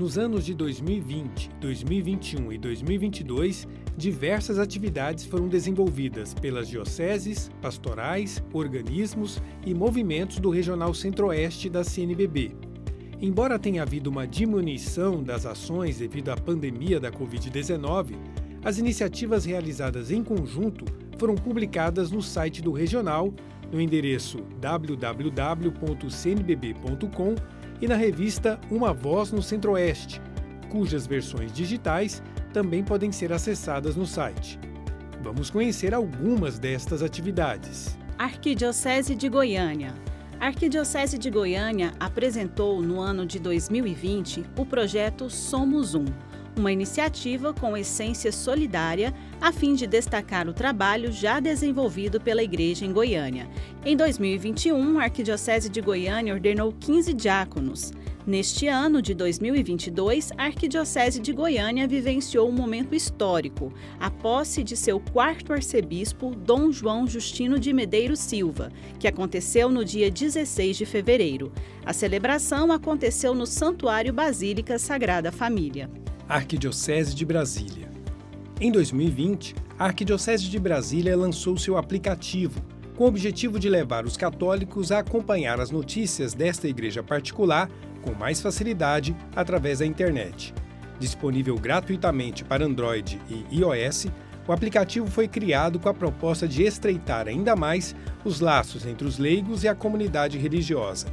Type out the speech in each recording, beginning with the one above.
Nos anos de 2020, 2021 e 2022, diversas atividades foram desenvolvidas pelas dioceses, pastorais, organismos e movimentos do Regional Centro-Oeste da CNBB. Embora tenha havido uma diminuição das ações devido à pandemia da Covid-19, as iniciativas realizadas em conjunto foram publicadas no site do Regional, no endereço www.cnbb.com e na revista Uma Voz no Centro-Oeste, cujas versões digitais também podem ser acessadas no site. Vamos conhecer algumas destas atividades. Arquidiocese de Goiânia. A Arquidiocese de Goiânia apresentou no ano de 2020 o projeto Somos Um, uma iniciativa com essência solidária a fim de destacar o trabalho já desenvolvido pela Igreja em Goiânia. Em 2021, a Arquidiocese de Goiânia ordenou 15 diáconos. Neste ano de 2022, a Arquidiocese de Goiânia vivenciou um momento histórico, a posse de seu quarto arcebispo, Dom João Justino de Medeiros Silva, que aconteceu no dia 16 de fevereiro. A celebração aconteceu no Santuário Basílica Sagrada Família. Arquidiocese de Brasília. Em 2020, a Arquidiocese de Brasília lançou seu aplicativo, com o objetivo de levar os católicos a acompanhar as notícias desta igreja particular com mais facilidade através da internet. Disponível gratuitamente para Android e iOS, o aplicativo foi criado com a proposta de estreitar ainda mais os laços entre os leigos e a comunidade religiosa.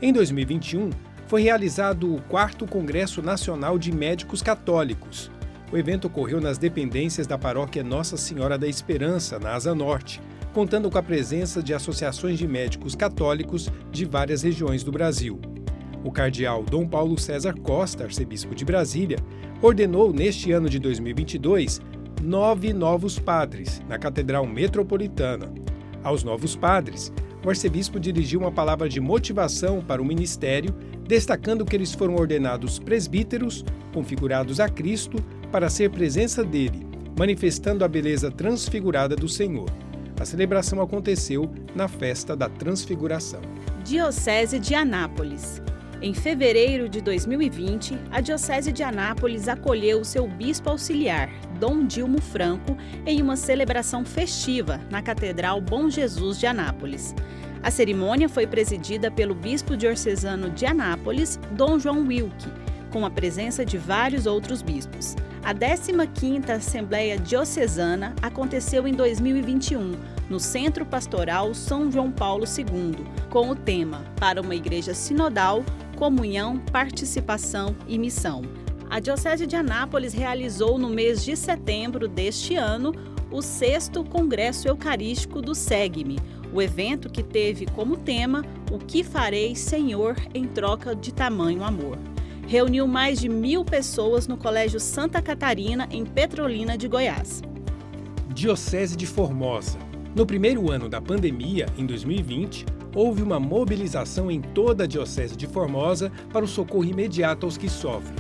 Em 2021, foi realizado o 4º Congresso Nacional de Médicos Católicos. O evento ocorreu nas dependências da paróquia Nossa Senhora da Esperança, na Asa Norte, contando com a presença de associações de médicos católicos de várias regiões do Brasil. O cardeal Dom Paulo César Costa, arcebispo de Brasília, ordenou neste ano de 2022 9 novos padres na Catedral Metropolitana. Aos novos padres, o arcebispo dirigiu uma palavra de motivação para o ministério, destacando que eles foram ordenados presbíteros, configurados a Cristo, para ser presença dele, manifestando a beleza transfigurada do Senhor. A celebração aconteceu na Festa da Transfiguração. Diocese de Anápolis. Em fevereiro de 2020, a Diocese de Anápolis acolheu seu bispo auxiliar, Dom Dilmo Franco, em uma celebração festiva na Catedral Bom Jesus de Anápolis. A cerimônia foi presidida pelo bispo diocesano de Anápolis, Dom João Wilke, com a presença de vários outros bispos. A 15ª Assembleia Diocesana aconteceu em 2021, no Centro Pastoral São João Paulo II, com o tema Para uma Igreja Sinodal, Comunhão, Participação e Missão. A Diocese de Anápolis realizou no mês de setembro deste ano o 6º Congresso Eucarístico do Segue-me, o evento que teve como tema O que farei, Senhor, em troca de tamanho amor. Reuniu mais de 1.000 pessoas no Colégio Santa Catarina, em Petrolina de Goiás. Diocese de Formosa. No primeiro ano da pandemia, em 2020, houve uma mobilização em toda a Diocese de Formosa para o socorro imediato aos que sofrem.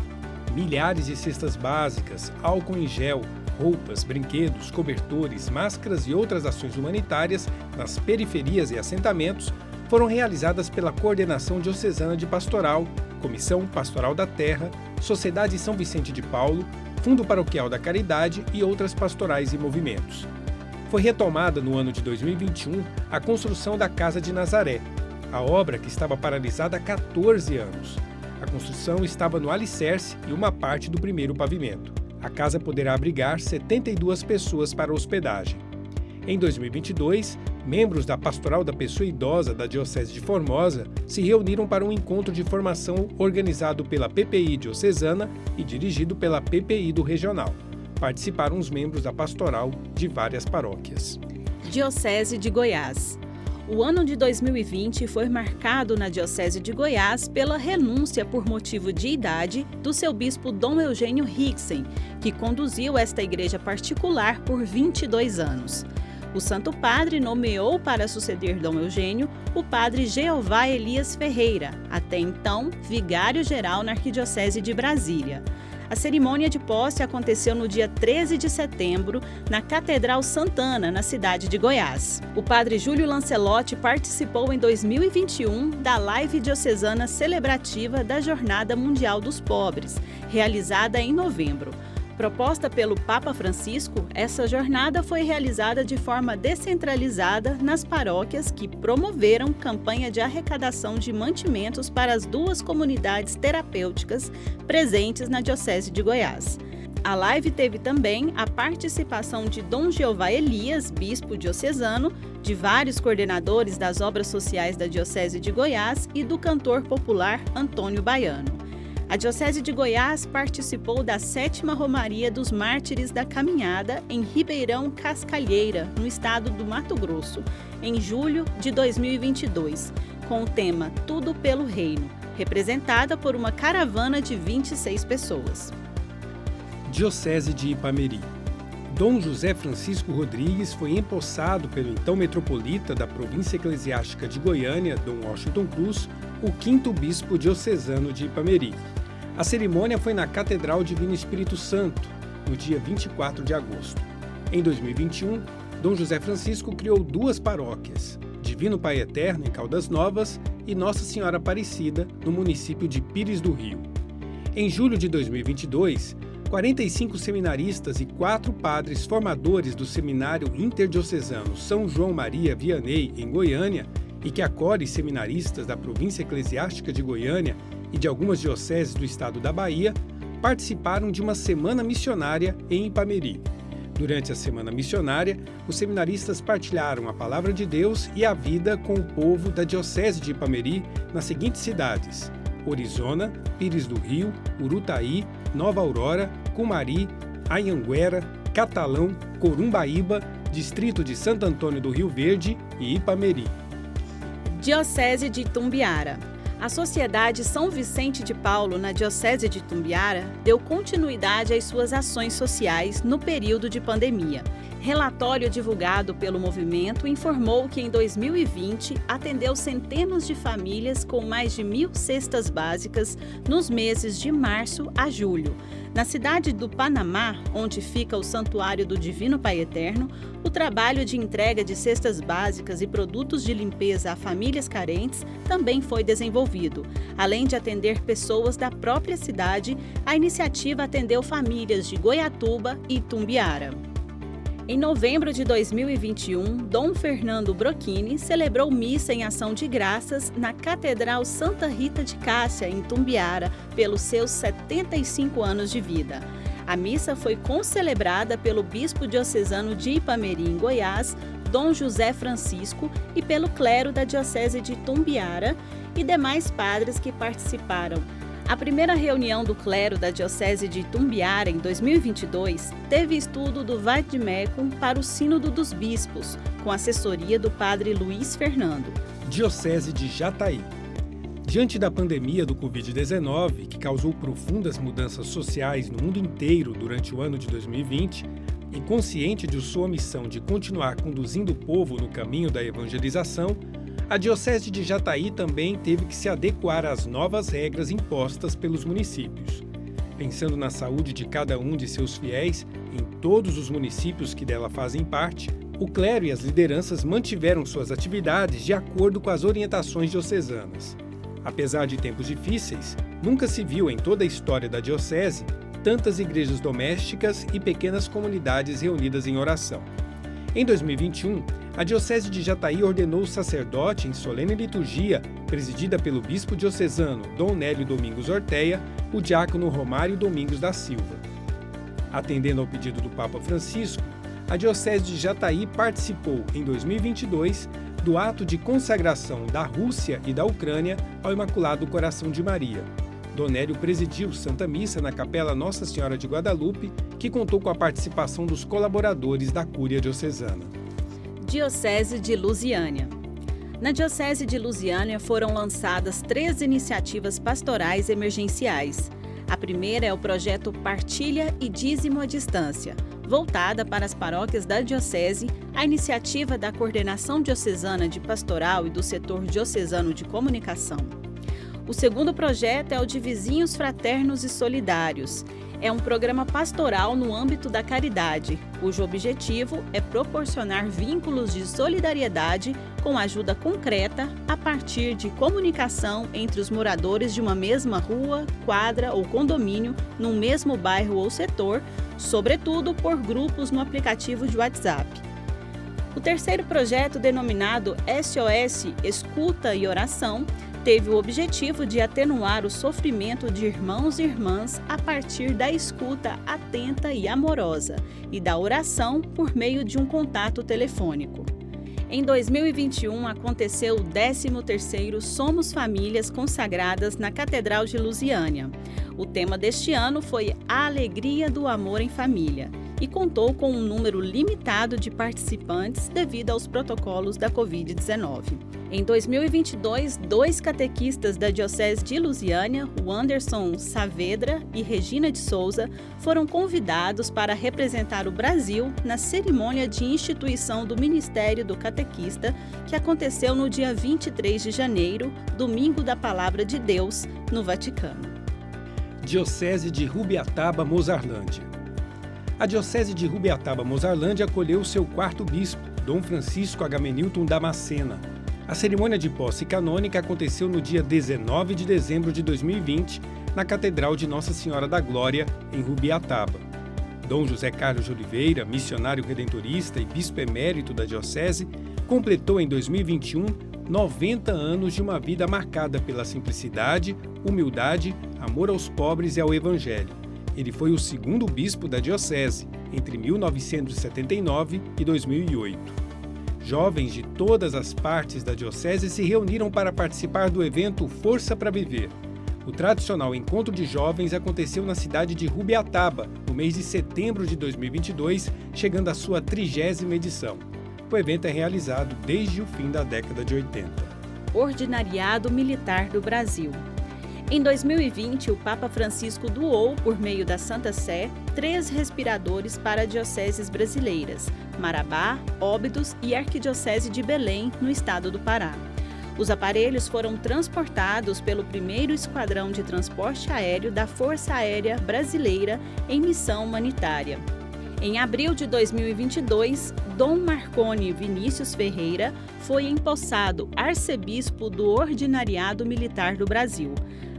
Milhares de cestas básicas, álcool em gel, roupas, brinquedos, cobertores, máscaras e outras ações humanitárias nas periferias e assentamentos foram realizadas pela Coordenação Diocesana de Pastoral, Comissão Pastoral da Terra, Sociedade São Vicente de Paulo, Fundo Paroquial da Caridade e outras pastorais e movimentos. Foi retomada no ano de 2021 a construção da Casa de Nazaré, a obra que estava paralisada há 14 anos. A construção estava no alicerce e uma parte do primeiro pavimento. A casa poderá abrigar 72 pessoas para hospedagem. Em 2022, membros da Pastoral da Pessoa Idosa da Diocese de Formosa se reuniram para um encontro de formação organizado pela PPI Diocesana e dirigido pela PPI do Regional. Participaram os membros da pastoral de várias paróquias. Diocese de Goiás. O ano de 2020 foi marcado na Diocese de Goiás pela renúncia por motivo de idade do seu bispo Dom Eugênio Rixen, que conduziu esta igreja particular por 22 anos. O Santo Padre nomeou para suceder Dom Eugênio o padre Jeová Elias Ferreira, até então vigário-geral na Arquidiocese de Brasília. A cerimônia de posse aconteceu no dia 13 de setembro, na Catedral Santana, na cidade de Goiás. O padre Júlio Lancelotti participou em 2021 da live diocesana celebrativa da Jornada Mundial dos Pobres, realizada em novembro. Proposta pelo Papa Francisco, essa jornada foi realizada de forma descentralizada nas paróquias que promoveram campanha de arrecadação de mantimentos para as 2 comunidades terapêuticas presentes na Diocese de Goiás. A live teve também a participação de Dom Jeová Elias, bispo diocesano, de vários coordenadores das obras sociais da Diocese de Goiás e do cantor popular Antônio Baiano. A Diocese de Goiás participou da 7ª Romaria dos Mártires da Caminhada em Ribeirão Cascalheira, no estado do Mato Grosso, em julho de 2022, com o tema Tudo pelo Reino, representada por uma caravana de 26 pessoas. Diocese de Ipameri. Dom José Francisco Rodrigues foi empossado pelo então metropolita da província eclesiástica de Goiânia, Dom Washington Cruz, o 5º bispo diocesano de Ipameri. A cerimônia foi na Catedral Divino Espírito Santo, no dia 24 de agosto. Em 2021, Dom José Francisco criou 2 paróquias, Divino Pai Eterno, em Caldas Novas, e Nossa Senhora Aparecida, no município de Pires do Rio. Em julho de 2022, 45 seminaristas e 4 padres formadores do Seminário Interdiocesano São João Maria Vianney, em Goiânia, e que acolhe seminaristas da província eclesiástica de Goiânia e de algumas dioceses do estado da Bahia, participaram de uma semana missionária em Ipameri. Durante a semana missionária, os seminaristas partilharam a palavra de Deus e a vida com o povo da Diocese de Ipameri nas seguintes cidades: Orizona, Pires do Rio, Urutaí, Nova Aurora, Cumari, Anhanguera, Catalão, Corumbaíba, Distrito de Santo Antônio do Rio Verde e Ipameri. Diocese de Itumbiara. A Sociedade São Vicente de Paulo, na Diocese de Itumbiara, deu continuidade às suas ações sociais no período de pandemia. Relatório divulgado pelo movimento informou que em 2020 atendeu centenas de famílias com mais de 1.000 cestas básicas nos meses de março a julho. Na cidade do Panamá, onde fica o Santuário do Divino Pai Eterno, o trabalho de entrega de cestas básicas e produtos de limpeza a famílias carentes também foi desenvolvido. Além de atender pessoas da própria cidade, a iniciativa atendeu famílias de Goiatuba e Itumbiara. Em novembro de 2021, Dom Fernando Brocchini celebrou missa em ação de graças na Catedral Santa Rita de Cássia, em Itumbiara, pelos seus 75 anos de vida. A missa foi concelebrada pelo bispo diocesano de Ipameri, em Goiás, Dom José Francisco, e pelo clero da Diocese de Itumbiara e demais padres que participaram. A primeira reunião do clero da Diocese de Itumbiara, em 2022, teve estudo do Vademecum para o Sínodo dos Bispos, com assessoria do padre Luiz Fernando. Diocese de Jataí. Diante da pandemia do Covid-19, que causou profundas mudanças sociais no mundo inteiro durante o ano de 2020, e consciente de sua missão de continuar conduzindo o povo no caminho da evangelização, a Diocese de Jataí também teve que se adequar às novas regras impostas pelos municípios. Pensando na saúde de cada um de seus fiéis, em todos os municípios que dela fazem parte, o clero e as lideranças mantiveram suas atividades de acordo com as orientações diocesanas. Apesar de tempos difíceis, nunca se viu em toda a história da diocese tantas igrejas domésticas e pequenas comunidades reunidas em oração. Em 2021, a Diocese de Jataí ordenou o sacerdote em solene liturgia, presidida pelo bispo diocesano Dom Nélio Domingos Orteia, o diácono Romário Domingos da Silva. Atendendo ao pedido do Papa Francisco, a Diocese de Jataí participou, em 2022, do ato de consagração da Rússia e da Ucrânia ao Imaculado Coração de Maria. Dom Nélio presidiu Santa Missa na Capela Nossa Senhora de Guadalupe, que contou com a participação dos colaboradores da Cúria Diocesana. Diocese de Lusiânia. Na Diocese de Lusiânia foram lançadas 3 iniciativas pastorais emergenciais. A primeira é o projeto Partilha e Dízimo à Distância, voltada para as paróquias da Diocese, a iniciativa da Coordenação Diocesana de Pastoral e do Setor Diocesano de Comunicação. O segundo projeto é o de Vizinhos Fraternos e Solidários. é um programa pastoral no âmbito da caridade, cujo objetivo é proporcionar vínculos de solidariedade com ajuda concreta a partir de comunicação entre os moradores de uma mesma rua, quadra ou condomínio, num mesmo bairro ou setor, sobretudo por grupos no aplicativo de WhatsApp. O terceiro projeto, denominado SOS Escuta e Oração, teve o objetivo de atenuar o sofrimento de irmãos e irmãs a partir da escuta atenta e amorosa e da oração por meio de um contato telefônico. Em 2021, aconteceu o 13º Somos Famílias consagradas na Catedral de Lusiânia. O tema deste ano foi A Alegria do Amor em Família e contou com um número limitado de participantes devido aos protocolos da Covid-19. Em 2022, 2 catequistas da Diocese de Lusiânia, o Anderson Saavedra e Regina de Souza, foram convidados para representar o Brasil na cerimônia de instituição do Ministério do Catequista, que aconteceu no dia 23 de janeiro, domingo da Palavra de Deus, no Vaticano. Diocese de Rubiataba-Mozarlândia. A Diocese de Rubiataba-Mozarlândia acolheu seu 4º bispo, Dom Francisco Agamenilton Damascena. A cerimônia de posse canônica aconteceu no dia 19 de dezembro de 2020, na Catedral de Nossa Senhora da Glória, em Rubiataba. Dom José Carlos de Oliveira, missionário redentorista e bispo emérito da Diocese, completou em 2021 90 anos de uma vida marcada pela simplicidade, humildade, amor aos pobres e ao Evangelho. Ele foi o 2º bispo da Diocese, entre 1979 e 2008. Jovens de todas as partes da Diocese se reuniram para participar do evento Força para Viver. O tradicional encontro de jovens aconteceu na cidade de Rubiataba, no mês de setembro de 2022, chegando à sua 30ª edição. O evento é realizado desde o fim da década de 80. Ordinariado Militar do Brasil. Em 2020, o Papa Francisco doou, por meio da Santa Sé, 3 respiradores para dioceses brasileiras, Marabá, Óbidos e Arquidiocese de Belém, no estado do Pará. Os aparelhos foram transportados pelo 1º Esquadrão de Transporte Aéreo da Força Aérea Brasileira em missão humanitária. Em abril de 2022, Dom Marconi Vinícius Ferreira foi empossado arcebispo do Ordinariado Militar do Brasil.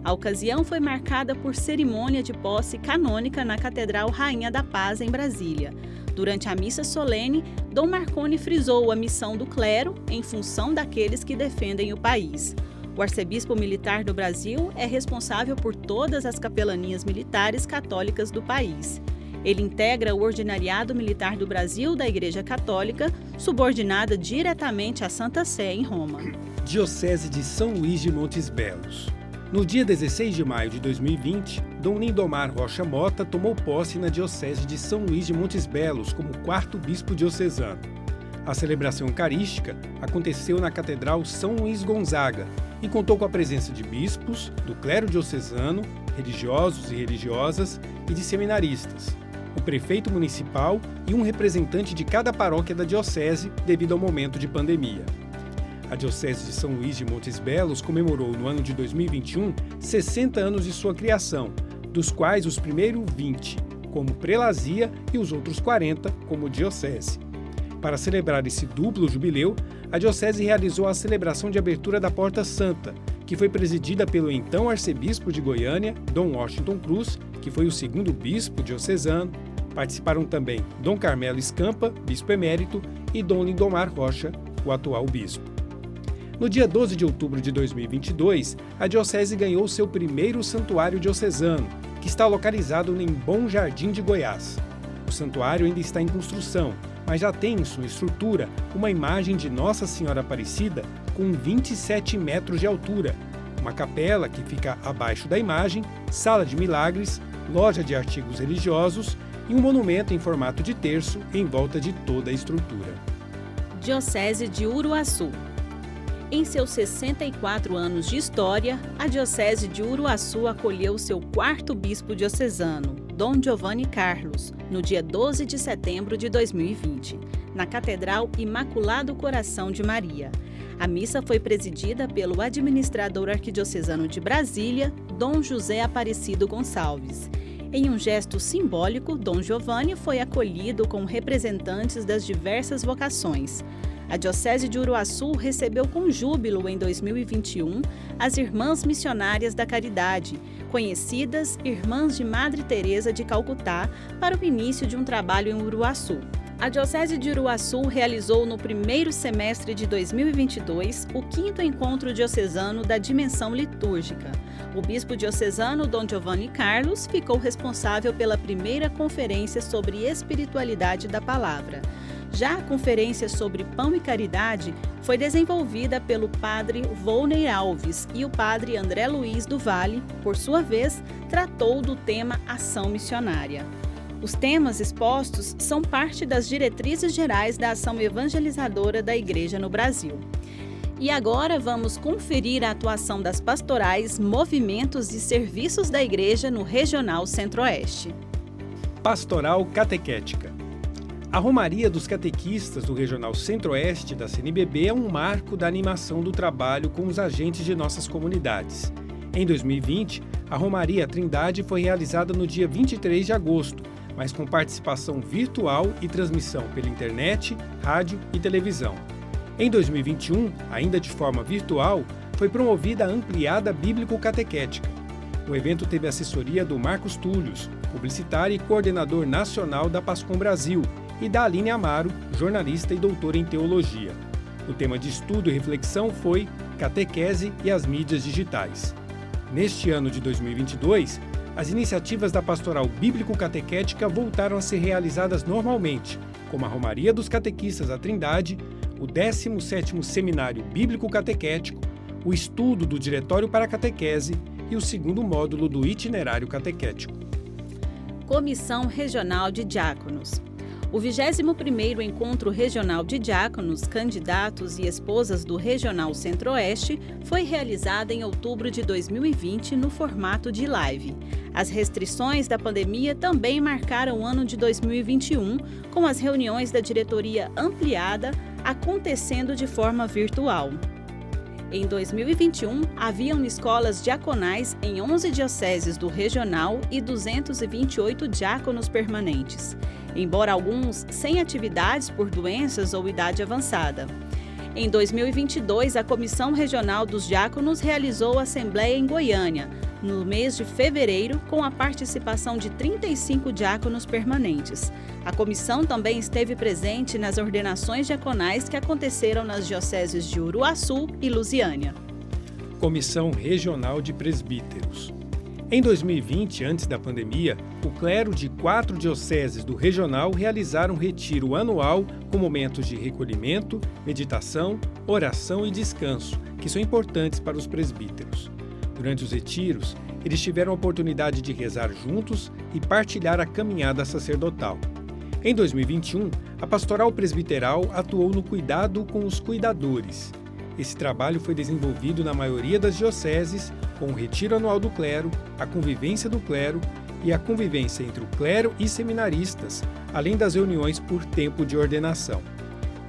A ocasião foi marcada por cerimônia de posse canônica na Catedral Rainha da Paz, em Brasília. Durante a missa solene, Dom Marconi frisou a missão do clero em função daqueles que defendem o país. O arcebispo militar do Brasil é responsável por todas as capelanias militares católicas do país. Ele integra o Ordinariado Militar do Brasil da Igreja Católica, subordinada diretamente à Santa Sé, em Roma. Diocese de São Luís de Montes Belos. No dia 16 de maio de 2020, Dom Lindomar Rocha Mota tomou posse na Diocese de São Luís de Montes Belos como 4º bispo diocesano. A celebração eucarística aconteceu na Catedral São Luís Gonzaga e contou com a presença de bispos, do clero diocesano, religiosos e religiosas e de seminaristas, o prefeito municipal e um representante de cada paróquia da diocese devido ao momento de pandemia. A Diocese de São Luís de Montes Belos comemorou no ano de 2021 60 anos de sua criação, dos quais os primeiros 20 como prelazia e os outros 40 como diocese. Para celebrar esse duplo jubileu, a Diocese realizou a celebração de abertura da Porta Santa, que foi presidida pelo então arcebispo de Goiânia, Dom Washington Cruz, que foi o 2º bispo diocesano. Participaram também Dom Carmelo Escampa, bispo emérito, e Dom Lindomar Rocha, o atual bispo. No dia 12 de outubro de 2022, a Diocese ganhou seu primeiro santuário diocesano, que está localizado em Bom Jardim de Goiás. O santuário ainda está em construção, mas já tem em sua estrutura uma imagem de Nossa Senhora Aparecida com 27 metros de altura, uma capela que fica abaixo da imagem, sala de milagres, loja de artigos religiosos e um monumento em formato de terço em volta de toda a estrutura. Diocese de Uruaçu. Em seus 64 anos de história, a Diocese de Uruaçu acolheu seu 4º bispo diocesano, Dom Giovanni Carlos, no dia 12 de setembro de 2020, na Catedral Imaculado Coração de Maria. A missa foi presidida pelo administrador arquidiocesano de Brasília, Dom José Aparecido Gonçalves. Em um gesto simbólico, Dom Giovanni foi acolhido com representantes das diversas vocações. A Diocese de Uruaçu recebeu com júbilo em 2021 as Irmãs Missionárias da Caridade, conhecidas Irmãs de Madre Teresa de Calcutá, para o início de um trabalho em Uruaçu. A Diocese de Uruaçu realizou no primeiro semestre de 2022 o 5º Encontro Diocesano da Dimensão Litúrgica. O bispo diocesano Dom Giovanni Carlos ficou responsável pela primeira conferência sobre espiritualidade da palavra. Já a conferência sobre pão e caridade foi desenvolvida pelo padre Volney Alves e o padre André Luiz do Vale, por sua vez, tratou do tema ação missionária. Os temas expostos são parte das diretrizes gerais da ação evangelizadora da Igreja no Brasil. E agora vamos conferir a atuação das pastorais, movimentos e serviços da Igreja no Regional Centro-Oeste. Pastoral Catequética. A Romaria dos Catequistas do Regional Centro-Oeste da CNBB é um marco da animação do trabalho com os agentes de nossas comunidades. Em 2020, a Romaria Trindade foi realizada no dia 23 de agosto, mas com participação virtual e transmissão pela internet, rádio e televisão. Em 2021, ainda de forma virtual, foi promovida a ampliada bíblico-catequética. O evento teve assessoria do Marcos Túlios, publicitário e coordenador nacional da Pascom Brasil, e da Aline Amaro, jornalista e doutora em teologia. O tema de estudo e reflexão foi Catequese e as mídias digitais. Neste ano de 2022, as iniciativas da Pastoral Bíblico-Catequética voltaram a ser realizadas normalmente, como a Romaria dos Catequistas da Trindade, o 17º Seminário Bíblico Catequético, o estudo do Diretório para a Catequese e o 2º módulo do Itinerário Catequético. Comissão Regional de Diáconos. O 21º Encontro Regional de Diáconos, Candidatos e Esposas do Regional Centro-Oeste foi realizado em outubro de 2020 no formato de live. As restrições da pandemia também marcaram o ano de 2021, com as reuniões da diretoria ampliada acontecendo de forma virtual. Em 2021, haviam escolas diaconais em 11 dioceses do regional e 228 diáconos permanentes, embora alguns sem atividades por doenças ou idade avançada. Em 2022, a Comissão Regional dos Diáconos realizou a Assembleia em Goiânia, no mês de fevereiro, com a participação de 35 diáconos permanentes. A comissão também esteve presente nas ordenações diaconais que aconteceram nas dioceses de Uruaçu e Lusiânia. Comissão Regional de Presbíteros. Em 2020, antes da pandemia, o clero de 4 dioceses do regional realizaram um retiro anual com momentos de recolhimento, meditação, oração e descanso, que são importantes para os presbíteros. Durante os retiros, eles tiveram a oportunidade de rezar juntos e partilhar a caminhada sacerdotal. Em 2021, a Pastoral Presbiteral atuou no cuidado com os cuidadores. Esse trabalho foi desenvolvido na maioria das dioceses, com o retiro anual do clero, a convivência do clero e a convivência entre o clero e seminaristas, além das reuniões por tempo de ordenação.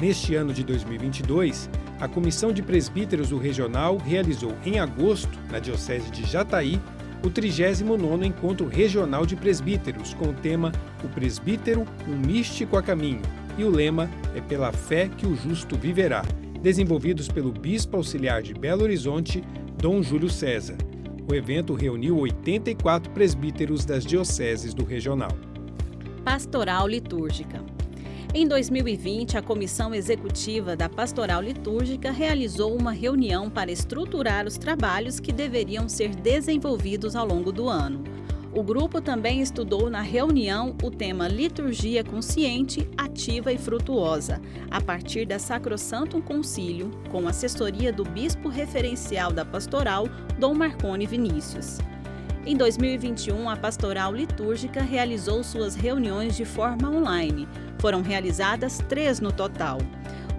Neste ano de 2022, a Comissão de Presbíteros do Regional realizou em agosto, na Diocese de Jataí, o 39º Encontro Regional de Presbíteros, com o tema O Presbítero, um místico a caminho, e o lema é Pela fé que o justo viverá, desenvolvidos pelo Bispo Auxiliar de Belo Horizonte, Dom Júlio César. O evento reuniu 84 presbíteros das dioceses do regional. Pastoral Litúrgica. Em 2020, a Comissão Executiva da Pastoral Litúrgica realizou uma reunião para estruturar os trabalhos que deveriam ser desenvolvidos ao longo do ano. O grupo também estudou na reunião o tema Liturgia Consciente, Ativa e Frutuosa, a partir da Sacrosantum Concílio, com assessoria do Bispo Referencial da Pastoral, Dom Marconi Vinícius. Em 2021, a Pastoral Litúrgica realizou suas reuniões de forma online. Foram realizadas 3 no total.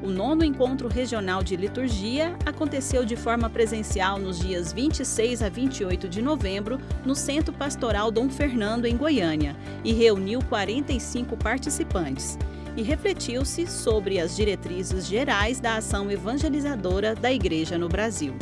O 9º Encontro Regional de Liturgia aconteceu de forma presencial nos dias 26 a 28 de novembro, no Centro Pastoral Dom Fernando, em Goiânia, e reuniu 45 participantes. E refletiu-se sobre as diretrizes gerais da ação evangelizadora da Igreja no Brasil.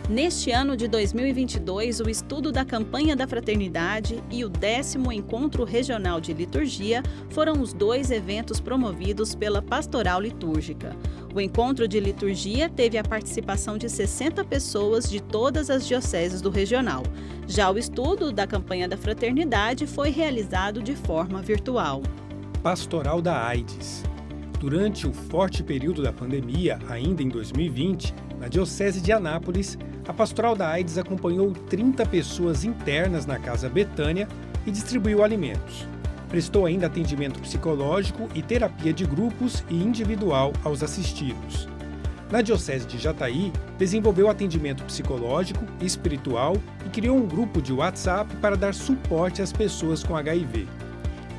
Neste ano de 2022, o estudo da campanha da fraternidade e o 10º Encontro Regional de Liturgia foram os 2 eventos promovidos pela Pastoral Litúrgica. O Encontro de Liturgia teve a participação de 60 pessoas de todas as dioceses do regional. Já o estudo da campanha da fraternidade foi realizado de forma virtual. Pastoral da AIDS. Durante o forte período da pandemia, ainda em 2020, na Diocese de Anápolis, a Pastoral da AIDS acompanhou 30 pessoas internas na Casa Betânia e distribuiu alimentos. Prestou ainda atendimento psicológico e terapia de grupos e individual aos assistidos. Na Diocese de Jataí, desenvolveu atendimento psicológico e espiritual e criou um grupo de WhatsApp para dar suporte às pessoas com HIV.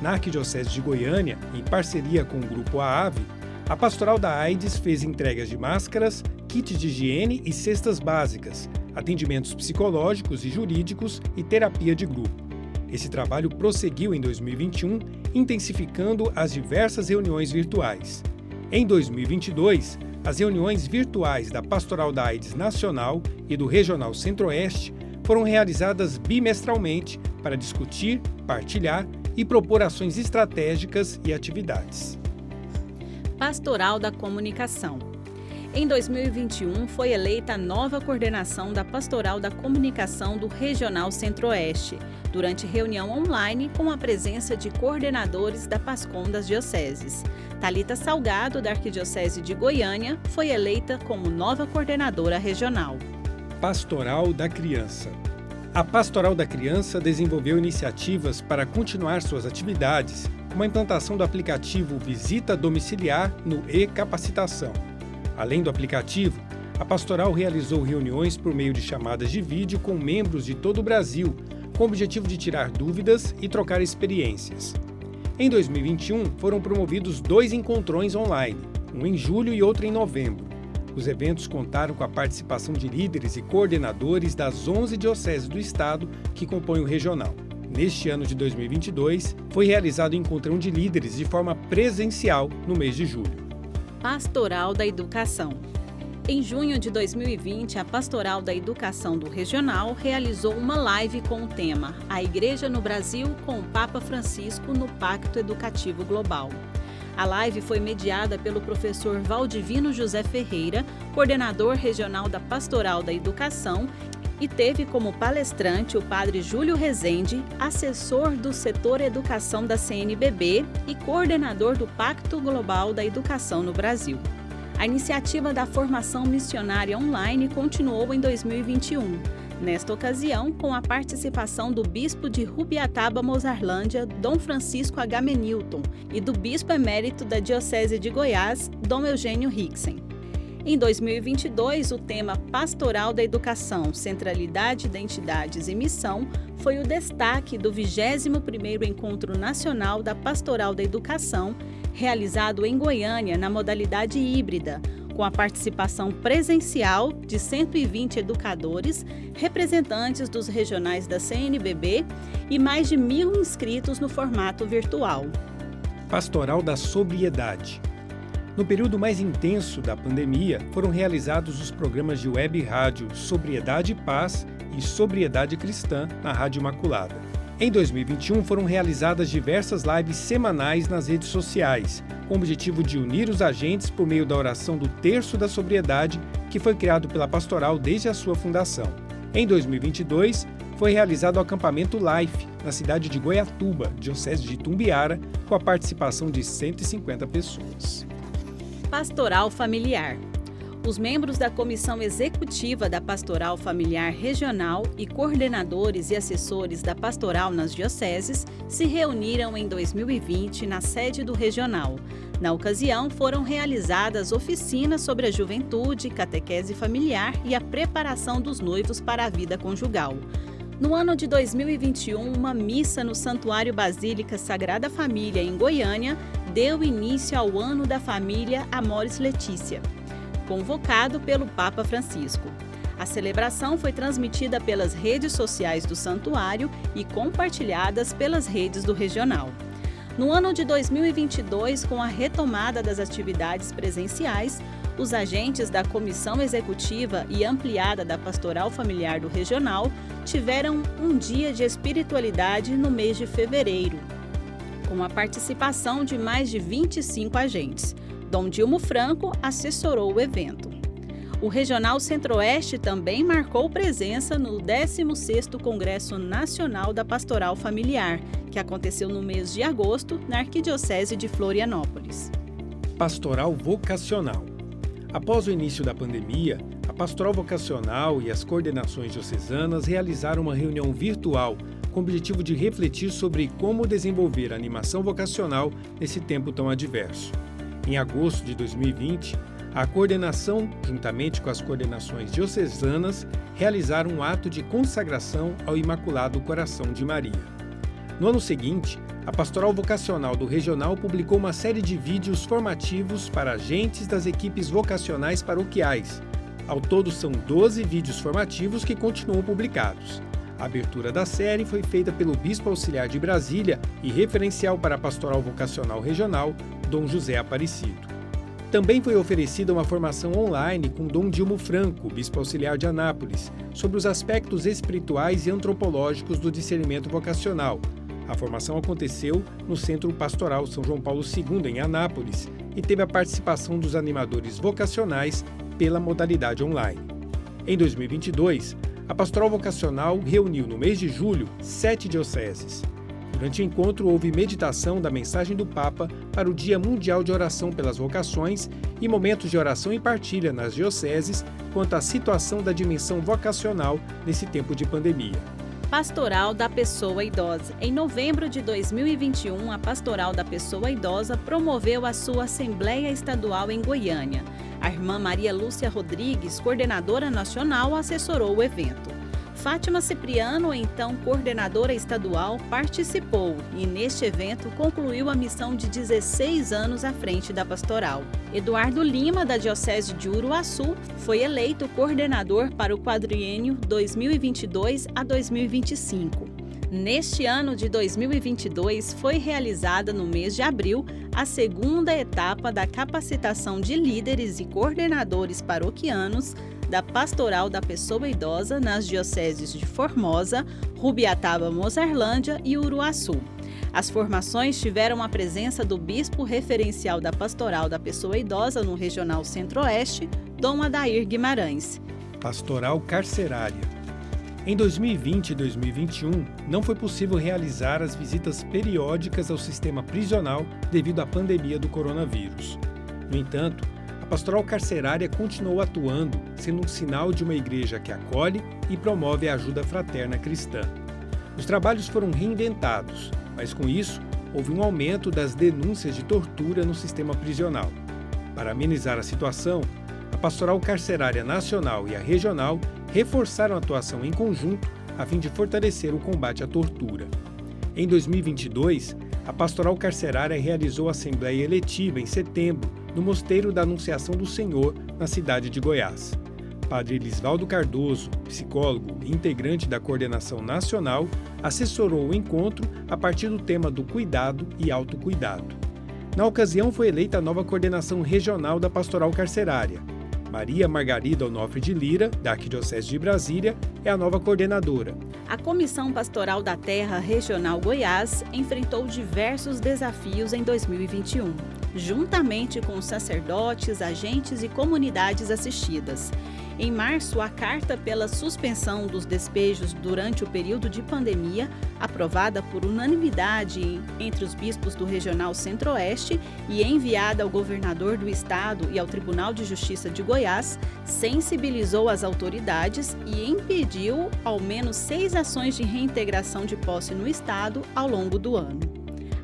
Na Arquidiocese de Goiânia, em parceria com o Grupo AAVE, a Pastoral da AIDS fez entregas de máscaras, kits de higiene e cestas básicas, atendimentos psicológicos e jurídicos e terapia de grupo. Esse trabalho prosseguiu em 2021, intensificando as diversas reuniões virtuais. Em 2022, as reuniões virtuais da Pastoral da AIDS Nacional e do Regional Centro-Oeste foram realizadas bimestralmente para discutir, partilhar e propor ações estratégicas e atividades. Pastoral da Comunicação. Em 2021, foi eleita a nova coordenação da Pastoral da Comunicação do Regional Centro-Oeste, durante reunião online com a presença de coordenadores da PASCOM das dioceses. Thalita Salgado, da Arquidiocese de Goiânia, foi eleita como nova coordenadora regional. Pastoral da Criança. A Pastoral da Criança desenvolveu iniciativas para continuar suas atividades, como a implantação do aplicativo Visita Domiciliar no e-Capacitação. Além do aplicativo, a Pastoral realizou reuniões por meio de chamadas de vídeo com membros de todo o Brasil, com o objetivo de tirar dúvidas e trocar experiências. Em 2021, foram promovidos 2 encontrões online, um em julho e outro em novembro. Os eventos contaram com a participação de líderes e coordenadores das 11 dioceses do estado que compõem o regional. Neste ano de 2022, foi realizado o encontrão de líderes de forma presencial no mês de julho. Pastoral da Educação. Em junho de 2020, a Pastoral da Educação do Regional realizou uma live com o tema A Igreja no Brasil com o Papa Francisco no Pacto Educativo Global. A live foi mediada pelo professor Valdivino José Ferreira, coordenador regional da Pastoral da Educação, e teve como palestrante o padre Júlio Rezende, assessor do setor Educação da CNBB e coordenador do Pacto Global da Educação no Brasil. A iniciativa da formação missionária online continuou em 2021, nesta ocasião com a participação do bispo de Rubiataba, Mozarlândia, Dom Francisco Agamenilton, e do bispo emérito da Diocese de Goiás, Dom Eugênio Rixen. Em 2022, o tema Pastoral da Educação, Centralidade, Identidades e Missão foi o destaque do 21º Encontro Nacional da Pastoral da Educação, realizado em Goiânia na modalidade híbrida, com a participação presencial de 120 educadores, representantes dos regionais da CNBB e mais de 1.000 inscritos no formato virtual. Pastoral da Sobriedade. No período mais intenso da pandemia, foram realizados os programas de web rádio Sobriedade e Paz e Sobriedade Cristã na Rádio Imaculada. Em 2021, foram realizadas diversas lives semanais nas redes sociais, com o objetivo de unir os agentes por meio da oração do Terço da Sobriedade, que foi criado pela Pastoral desde a sua fundação. Em 2022, foi realizado o acampamento Life, na cidade de Goiatuba, Diocese de Itumbiara, com a participação de 150 pessoas. Pastoral Familiar. Os membros da Comissão Executiva da Pastoral Familiar Regional e coordenadores e assessores da Pastoral nas dioceses se reuniram em 2020 na sede do Regional. Na ocasião, foram realizadas oficinas sobre a juventude, catequese familiar e a preparação dos noivos para a vida conjugal. No ano de 2021, uma missa no Santuário Basílica Sagrada Família, em Goiânia, deu início ao Ano da Família Amoris Laetitia, convocado pelo Papa Francisco. A celebração foi transmitida pelas redes sociais do santuário e compartilhadas pelas redes do regional. No ano de 2022, com a retomada das atividades presenciais, Os agentes da Comissão Executiva e Ampliada da Pastoral Familiar do Regional tiveram um dia de espiritualidade no mês de fevereiro, com a participação de mais de 25 agentes. Dom Dilmo Franco assessorou o evento. O Regional Centro-Oeste também marcou presença no 16º Congresso Nacional da Pastoral Familiar, que aconteceu no mês de agosto na Arquidiocese de Florianópolis. Pastoral Vocacional. Após o início da pandemia, a Pastoral Vocacional e as coordenações diocesanas realizaram uma reunião virtual com o objetivo de refletir sobre como desenvolver a animação vocacional nesse tempo tão adverso. Em agosto de 2020, a coordenação, juntamente com as coordenações diocesanas, realizaram um ato de consagração ao Imaculado Coração de Maria. No ano seguinte, a Pastoral Vocacional do Regional publicou uma série de vídeos formativos para agentes das equipes vocacionais paroquiais. Ao todo, são 12 vídeos formativos que continuam publicados. A abertura da série foi feita pelo Bispo Auxiliar de Brasília e referencial para a Pastoral Vocacional Regional, Dom José Aparecido. Também foi oferecida uma formação online com Dom Dilmo Franco, Bispo Auxiliar de Anápolis, sobre os aspectos espirituais e antropológicos do discernimento vocacional. A formação aconteceu no Centro Pastoral São João Paulo II, em Anápolis, e teve a participação dos animadores vocacionais pela modalidade online. Em 2022, a Pastoral Vocacional reuniu no mês de julho 7 dioceses. Durante o encontro, houve meditação da mensagem do Papa para o Dia Mundial de Oração pelas Vocações e momentos de oração e partilha nas dioceses quanto à situação da dimensão vocacional nesse tempo de pandemia. Pastoral da Pessoa Idosa. Em novembro de 2021, a Pastoral da Pessoa Idosa promoveu a sua Assembleia Estadual em Goiânia. A irmã Maria Lúcia Rodrigues, coordenadora nacional, assessorou o evento. Fátima Cipriano, então coordenadora estadual, participou e, neste evento, concluiu a missão de 16 anos à frente da pastoral. Eduardo Lima, da Diocese de Uruaçu, foi eleito coordenador para o quadriênio 2022 a 2025. Neste ano de 2022, foi realizada no mês de abril a segunda etapa da capacitação de líderes e coordenadores paroquianos da Pastoral da Pessoa Idosa nas dioceses de Formosa, Rubiataba, Mozarlândia e Uruaçu. As formações tiveram a presença do bispo referencial da Pastoral da Pessoa Idosa no Regional Centro-Oeste, Dom Adair Guimarães. Pastoral Carcerária. Em 2020 e 2021, não foi possível realizar as visitas periódicas ao sistema prisional devido à pandemia do coronavírus. No entanto, a Pastoral Carcerária continuou atuando, sendo um sinal de uma igreja que acolhe e promove a ajuda fraterna cristã. Os trabalhos foram reinventados, mas com isso, houve um aumento das denúncias de tortura no sistema prisional. Para amenizar a situação, a Pastoral Carcerária Nacional e a Regional reforçaram a atuação em conjunto a fim de fortalecer o combate à tortura. Em 2022, a Pastoral Carcerária realizou a Assembleia Eletiva em setembro, no Mosteiro da Anunciação do Senhor, na cidade de Goiás. Padre Elisvaldo Cardoso, psicólogo e integrante da coordenação nacional, assessorou o encontro a partir do tema do cuidado e autocuidado. Na ocasião, foi eleita a nova coordenação regional da Pastoral Carcerária. Maria Margarida Onofre de Lira, da Arquidiocese de Brasília, é a nova coordenadora. A Comissão Pastoral da Terra Regional Goiás enfrentou diversos desafios em 2021, juntamente com os sacerdotes, agentes e comunidades assistidas. Em março, a carta pela suspensão dos despejos durante o período de pandemia, aprovada por unanimidade entre os bispos do Regional Centro-Oeste e enviada ao governador do estado e ao Tribunal de Justiça de Goiás, sensibilizou as autoridades e impediu ao menos 6 ações de reintegração de posse no estado ao longo do ano.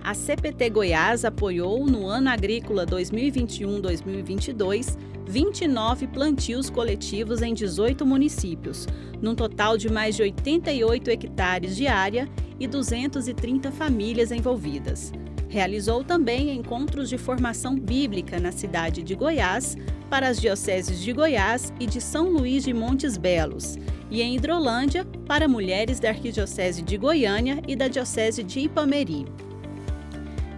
A CPT Goiás apoiou, no ano agrícola 2021-2022, 29 plantios coletivos em 18 municípios, num total de mais de 88 hectares de área e 230 famílias envolvidas. Realizou também encontros de formação bíblica na cidade de Goiás, para as dioceses de Goiás e de São Luís de Montes Belos, e em Hidrolândia, para mulheres da Arquidiocese de Goiânia e da Diocese de Ipameri.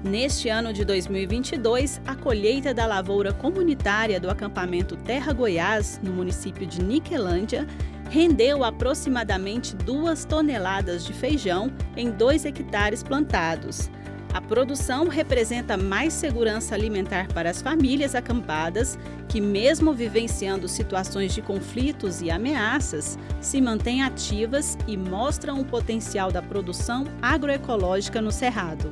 Neste ano de 2022, a colheita da lavoura comunitária do acampamento Terra Goiás, no município de Niquelândia, rendeu aproximadamente 2 toneladas de feijão em 2 hectares plantados. A produção representa mais segurança alimentar para as famílias acampadas, que, mesmo vivenciando situações de conflitos e ameaças, se mantêm ativas e mostram o potencial da produção agroecológica no Cerrado.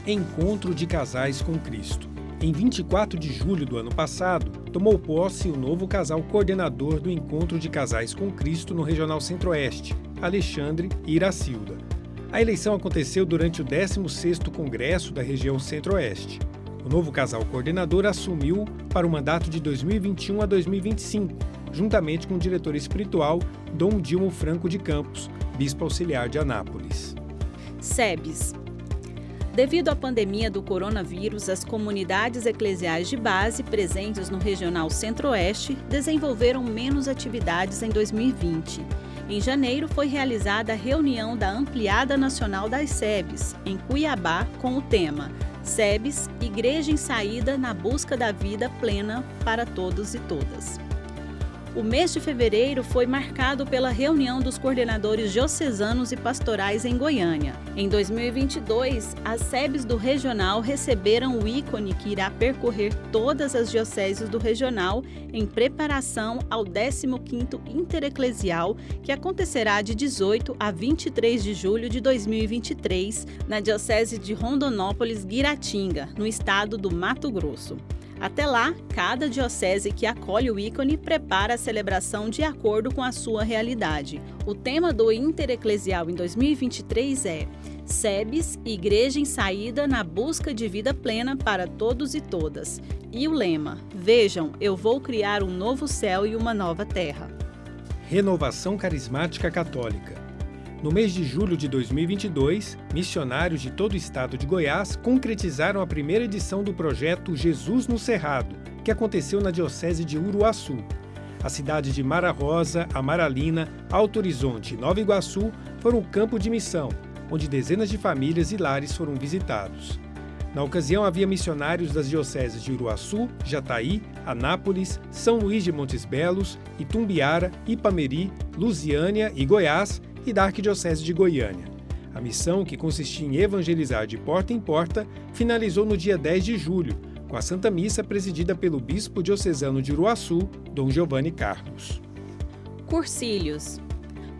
Encontro de Casais com Cristo. Em 24 de julho do ano passado, tomou posse o novo casal coordenador do Encontro de Casais com Cristo no Regional Centro-Oeste, Alexandre e Iracilda. A eleição aconteceu durante o 16º Congresso da região Centro-Oeste. O novo casal coordenador assumiu para o mandato de 2021 a 2025, juntamente com o diretor espiritual Dom Dilmo Franco de Campos, bispo auxiliar de Anápolis. SEBS. Devido à pandemia do coronavírus, as comunidades eclesiais de base presentes no Regional Centro-Oeste desenvolveram menos atividades em 2020. Em janeiro, foi realizada a reunião da Ampliada Nacional das SEBS, em Cuiabá, com o tema SEBS, Igreja em Saída na Busca da Vida Plena para Todos e Todas. O mês de fevereiro foi marcado pela reunião dos coordenadores diocesanos e pastorais em Goiânia. Em 2022, as SEBs do Regional receberam o ícone que irá percorrer todas as dioceses do Regional em preparação ao 15º Intereclesial, que acontecerá de 18 a 23 de julho de 2023, na Diocese de Rondonópolis-Guiratinga, no estado do Mato Grosso. Até lá, cada diocese que acolhe o ícone prepara a celebração de acordo com a sua realidade. O tema do Intereclesial em 2023 é SEBS, Igreja em Saída na Busca de Vida Plena para Todos e Todas. E o lema: Vejam, eu vou criar um novo céu e uma nova terra. Renovação Carismática Católica. No mês de julho de 2022, missionários de todo o estado de Goiás concretizaram a primeira edição do projeto Jesus no Cerrado, que aconteceu na Diocese de Uruaçu. A cidade de Mara Rosa, Amaralina, Alto Horizonte e Nova Iguaçu foram o campo de missão, onde dezenas de famílias e lares foram visitados. Na ocasião, havia missionários das dioceses de Uruaçu, Jataí, Anápolis, São Luís de Montes Belos, Itumbiara, Ipameri, Lusiânia e Goiás, e da Arquidiocese de Goiânia. A missão, que consistia em evangelizar de porta em porta, finalizou no dia 10 de julho, com a Santa Missa presidida pelo bispo diocesano de Uruaçu, Dom Giovanni Carlos. Cursilhos.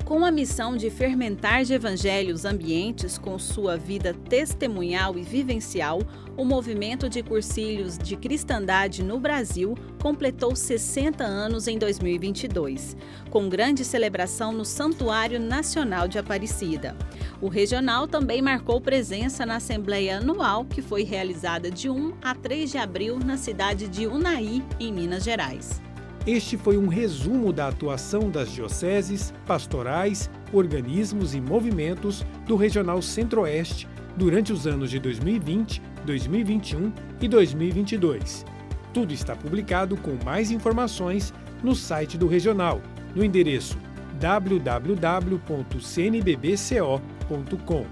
Com a missão de fermentar de evangelhos ambientes com sua vida testemunhal e vivencial, o movimento de cursilhos de cristandade no Brasil completou 60 anos em 2022, com grande celebração no Santuário Nacional de Aparecida. O regional também marcou presença na Assembleia Anual, que foi realizada de 1 a 3 de abril na cidade de Unai, em Minas Gerais. Este foi um resumo da atuação das dioceses, pastorais, organismos e movimentos do Regional Centro-Oeste durante os anos de 2020, 2021 e 2022. Tudo está publicado com mais informações no site do Regional, no endereço www.cnbbco.com.